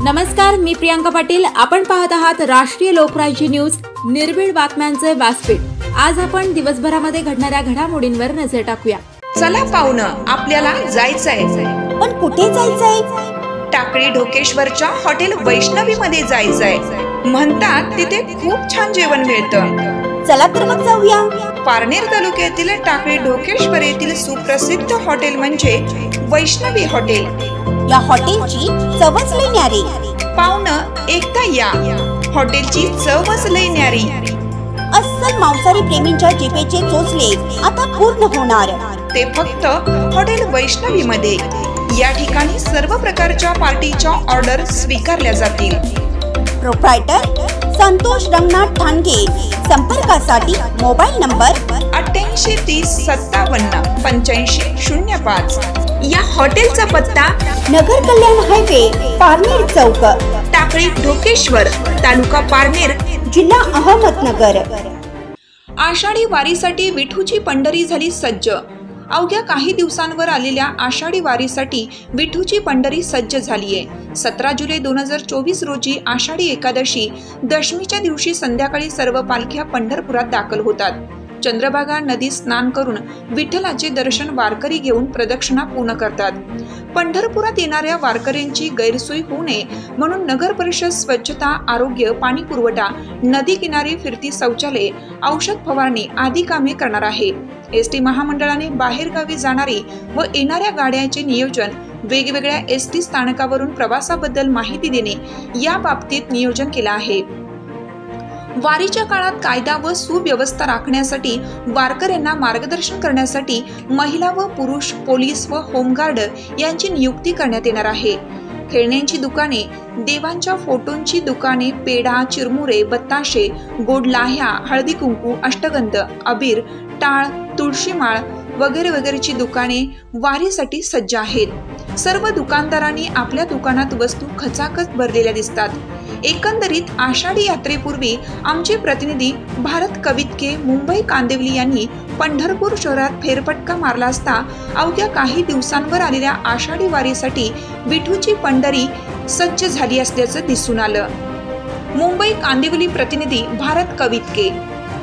नमस्कार, मी प्रियांका पाटील। आपण पाहत आहात राष्ट्रीय लोकराज्य न्यूज, निर्भीड बातम्यांचे व्यासपीठ। आज आपण दिवसभरामध्ये घडणाऱ्या घडामोडींवर नजर टाकूया। चला पाहुणं, आपल्याला जायचंय। पण कुठे जायचंय? टाकळी ढोकेश्वरच्या हॉटेल वैष्णवी मध्ये जायचंय। म्हणतात तिथे खूप छान जेवण मिळतं। चला तर मग जाऊया। पारनेर तालुक्यातील टाकळी ढोकेश्वर येथील सुप्रसिद्ध हॉटेल म्हणजे वैष्णवी हॉटेल। या हॉटेलची चवच लई न्यारी। पाहुणं, एकदा या, हॉटेलची चवच लई न्यारी। अस्सल मांसाहारी प्रेमींच्या जिभेचे चोचले आता पूर्ण होणार, ते फक्त हॉटेल वैष्णवी मध्ये। या ठिकाणी सर्व प्रकारच्या पार्टीच्या ऑर्डर स्वीकारल्या जातील। प्रोप्रायटर संतोष रंगनाथ ठाणगे। संपर्कासाठी मोबाईल नंबर 88 30 57 85 05। या हॉटेलचा पत्ता नगर कल्याण हायवे, पारनेर चौक, टाकळी ढोकेश्वर, तालुका पारनेर, जिल्हा अहमदनगर। आषाढी वारीसाठी विठूची पंढरी झाली सज्ज। अवघ्या काही दिवसांवर आलेल्या आषाढी वारीसाठी विठूची पंढरी सज्ज झालीये। 17 जुलै 2024 रोजी आषाढी एकादशी दशमीच्या दिवशी संध्याकाळी सर्व पालख्या पंढरपुरात दाखल होतात। चंद्रभागा नदी स्नान करून विठ्ठलाचे दर्शन वारकरी घेऊन प्रदक्षिणा पूर्ण करतात। पंढरपुरात येणाऱ्या वारकऱ्यांची गैरसोय होऊ नये म्हणून नगर परिषद स्वच्छता, आरोग्य, पाणी पुरवठा, नदी किनारी फिरती शौचालय, औषध फवारणी आदी कामे करणार आहे। एसटी महामंडळाने बाहेरगावी जाणारी व येणाऱ्या गाड्यांचे नियोजन, वेगवेगळ्या एसटी स्थानकावरून प्रवासाबद्दल माहिती देणे या बाबतीत नियोजन केलं आहे। वारीच्या काळात कायदा व सुव्यवस्था राखण्यासाठी वारकऱ्यांना मार्गदर्शन करण्यासाठी महिला व पुरुष पोलीस व होमगार्ड यांची नियुक्ती करण्यात येणार आहे। खेळण्यांची दुकाने, देवांच्या फोटोंची दुकाने, पेढा, चिरमुरे, बत्ताशे, गोड लाह्या, हळदी कुंकू, अष्टगंध, अबीर, टाळ, तुळशीमाळ वगैरे वगैरेची दुकाने वारीसाठी सज्ज आहेत। सर्व दुकानदारांनी आपल्या दुकानात वस्तू खचाखच भरलेल्या दिसतात। एकंदरीत आषाढी यात्रेपूर्वी आमचे प्रतिनिधी भारत कवितके, मुंबई कांदिवली यांनी पंढरपूर शहरात फेरफटका मारला असता अवघ्या काही दिवसांवर आलेल्या आषाढी वारीसाठी विठूची पंढरी सज्ज झाली असल्याचं दिसून आलं। मुंबई कांदिवली प्रतिनिधी भारत कवितके।